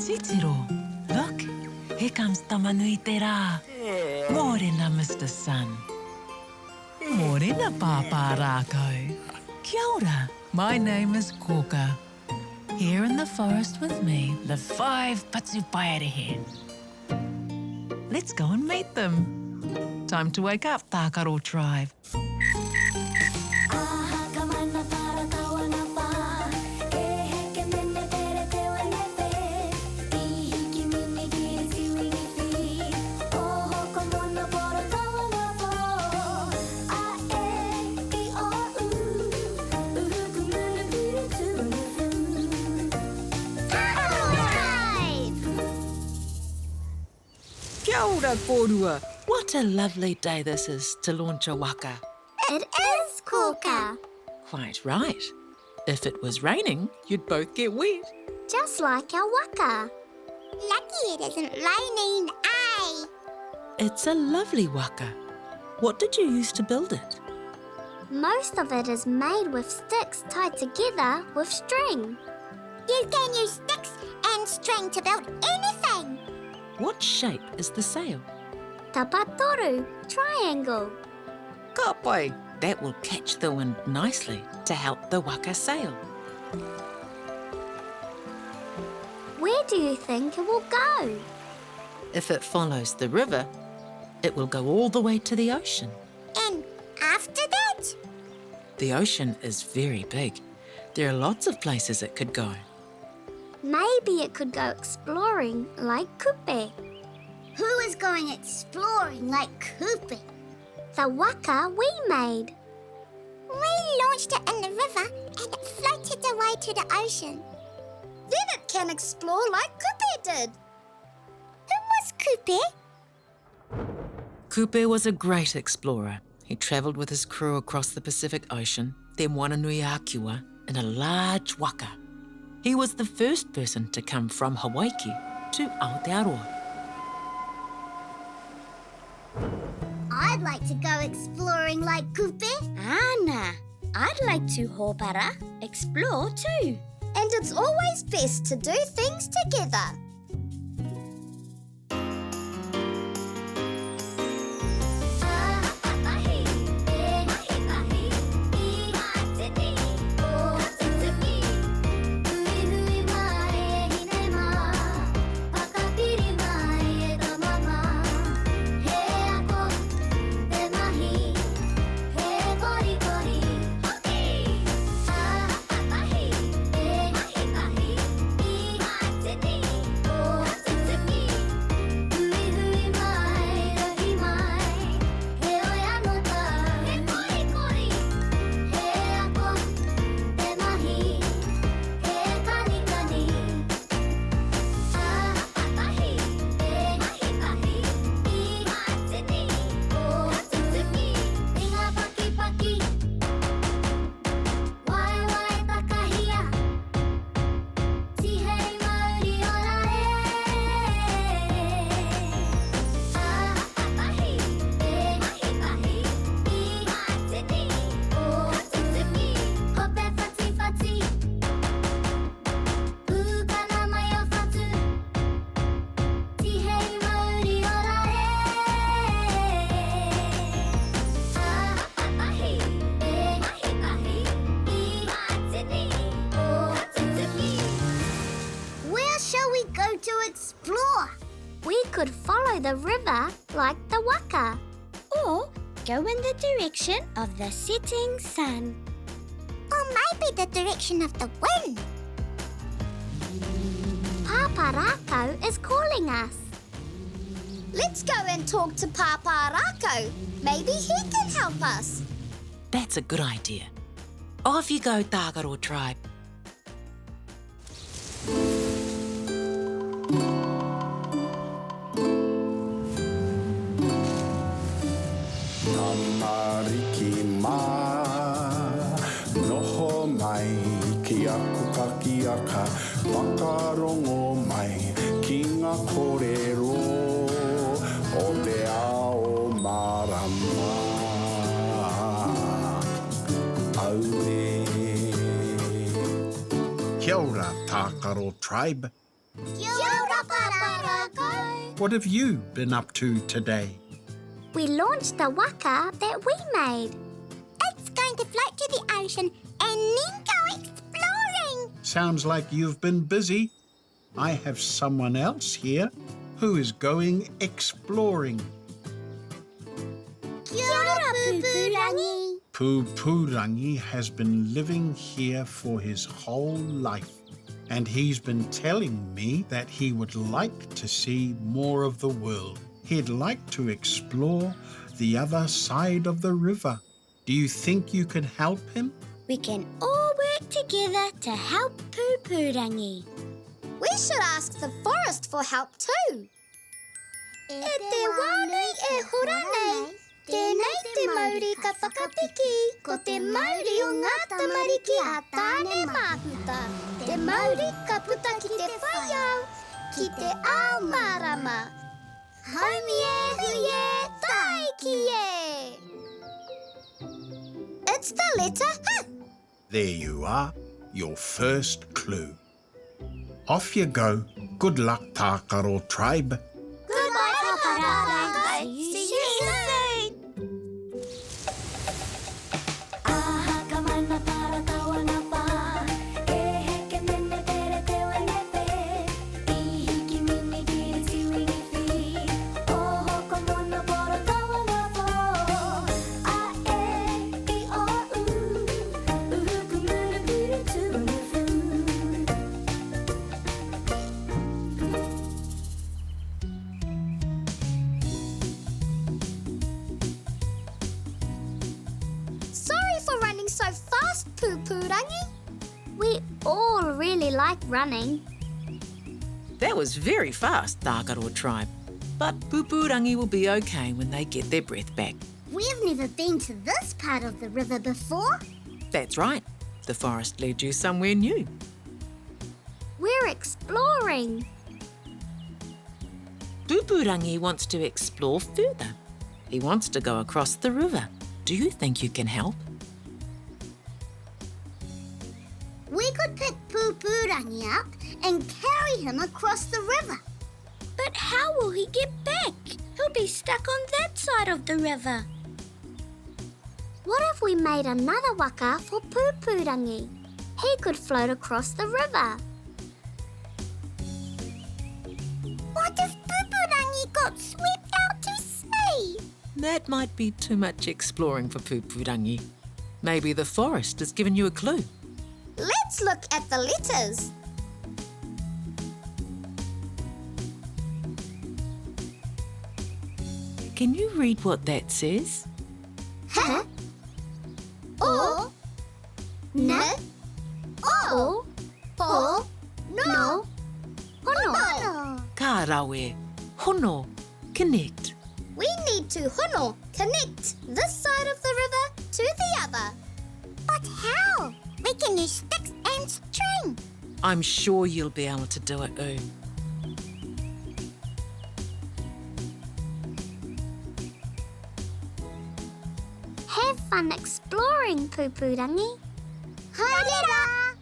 Titiro, look, here comes Tamanui Te Rā. Morena, Mr. Sun. Morena, Papa Rākau. Kia ora, my name is Koka. Here in the forest with me live 5 Patupaerehe. Let's go and meet them. Time to wake up, Tākaro tribe. Kia ora, Korua. What a lovely day this is to launch a waka. It is, Koka. Quite right. If it was raining, you'd both get wet. Just like our waka. Lucky it isn't raining, eh? It's a lovely waka. What did you use to build it? Most of it is made with sticks tied together with string. You can use sticks and string to build anything. What shape is the sail? Tapatoru, triangle. Ka pai. That will catch the wind nicely to help the waka sail. Where do you think it will go? If it follows the river, it will go all the way to the ocean. And after that? The ocean is very big. There are lots of places it could go. Maybe it could go exploring like Kupe. Who is going exploring like Kupe? The waka we made. We launched it in the river and it floated away to the ocean. Then it can explore like Kupe did. Who was Kupe? Kupe was a great explorer. He travelled with his crew across the Pacific Ocean, then Whananui-a-Kiwa, in a large waka. He was the first person to come from Hawaii to Aotearoa. I'd like to go exploring like Kupe. Anna, I'd like to hōpara, explore too. And it's always best to do things together. We could follow the river like the waka. Or go in the direction of the setting sun. Or maybe the direction of the wind. Papa Rākau is calling us. Let's go and talk to Papa Rākau. Maybe he can help us. That's a good idea. Off you go, Tākaro tribe. Tamariki mā, noho mai, ki aku kakiaka, wakarongo mai, ki ngā kōrero, o te ao marama. Aure. Kia ora, Tākaro tribe. Kia ora, Pararako. What have you been up to today? We launched the waka that we made. It's going to float to the ocean and then go exploring. Sounds like you've been busy. I have someone else here who is going exploring. Kia ora, Pupurangi. Pupurangi has been living here for his whole life, and he's been telling me that he would like to see more of the world. He'd like to explore the other side of the river. Do you think you could help him? We can all work together to help Pupurangi. We should ask the forest for help too. E te wānui e hora nei, tēnei te mauri ka whakapiki, ko te mauri o ngā tamariki a tāne māhuta. Te mauri ka puta ki te whaiau, ki te ao marama. Haumi e hui e, tai ki e. It's the letter H. There you are, your first clue. Off you go. Good luck, Tākaro tribe. Goodbye, Pararako. See you soon. Aha ka mana para tawa ngā pā. E heke mene pere te wenepe. I hiki mini kiri tiwingi whi. O hoko mono poro tawa ngā pō. A e I o u. Uhuku munu piri tūnu fu. Sorry for running so fast, Pupurangi. We all really like running. That was very fast, Tākaro tribe. But Pupurangi will be okay when they get their breath back. We've never been to this part of the river before. That's right. The forest led you somewhere new. We're exploring. Pupurangi wants to explore further. He wants to go across the river. Do you think you can help? We could pick Pupurangi up and carry him across the river. But how will he get back? He'll be stuck on that side of the river. What if we made another waka for Pupurangi? He could float across the river. What if Pupurangi got swept out to sea? That might be too much exploring for Pupurangi. Maybe the forest has given you a clue. Let's look at the letters. Can you read what that says? H, O, N, O, Po, No, Hono. Ka rawe, hono, connect. We need to hono, connect this side of the river to the other. But how? We can use sticks and string. I'm sure you'll be able to do it, Oo. Have fun exploring, Pupurangi. Haere!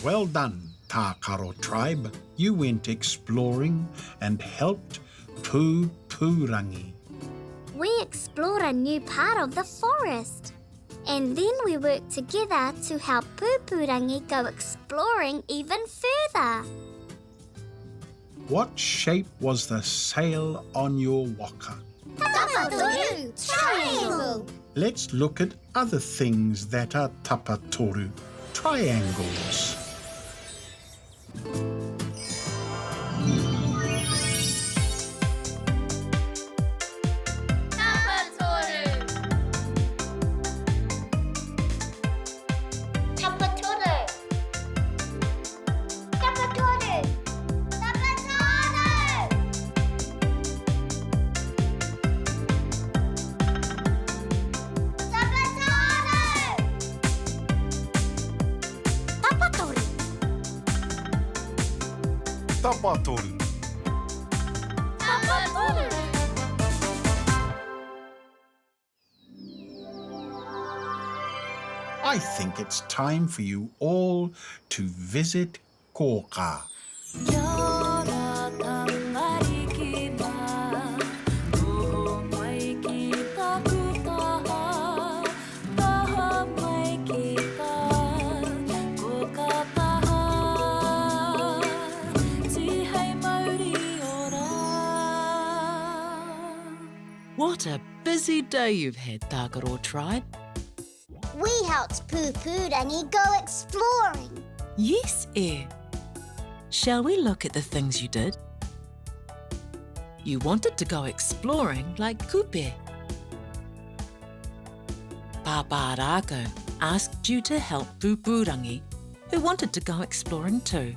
Well done, Tākaro tribe. You went exploring and helped Pupurangi. We explored a new part of the forest. And then we worked together to help Pupurangi go exploring even further. What shape was the sail on your waka? Tapatoru, triangle. Let's look at other things that are tapatoru, triangles. Tapatoru. I think it's time for you all to visit Koka. What a busy day you've had, Tākaro tribe. We helped Pupurangi go exploring. Yes, Air. Shall we look at the things you did? You wanted to go exploring like Kupe. Papa Rākau asked you to help Pupurangi, who wanted to go exploring too.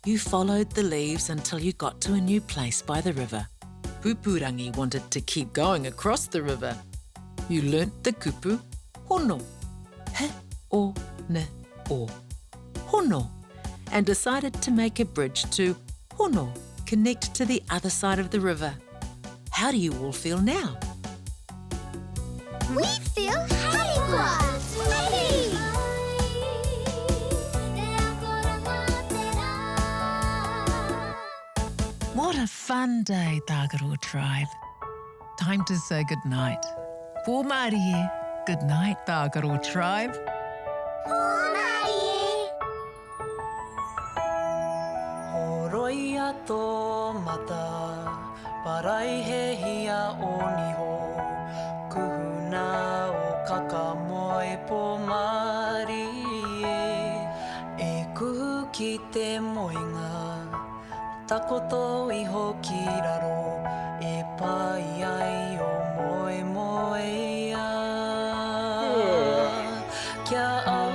You followed the leaves until you got to a new place by the river. Pupurangi wanted to keep going across the river. You learnt the kupu hono, he o ne o, hono, and decided to make a bridge to hono, connect to the other side of the river. How do you all feel now? We feel happy! What a fun day, Tākaro tribe. Time to say goodnight. Pōmarie. Good night, Tākaro tribe. Horoi ato mata, parai he hia o niho, kuhuna o kakamoe pōmari e kuhu ki te moinga, takoto iho ki raro, e pai ai o moe moe ia. Kia au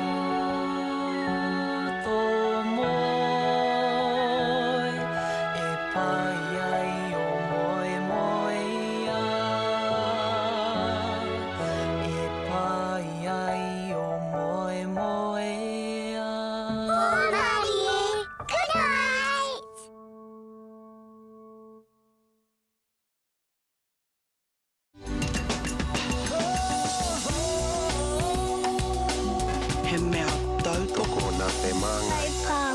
tō moe, e pai ai o moe moe ia. E pai ai o moe moe ia. Good night! He mea tautoko nā te manga. Pa.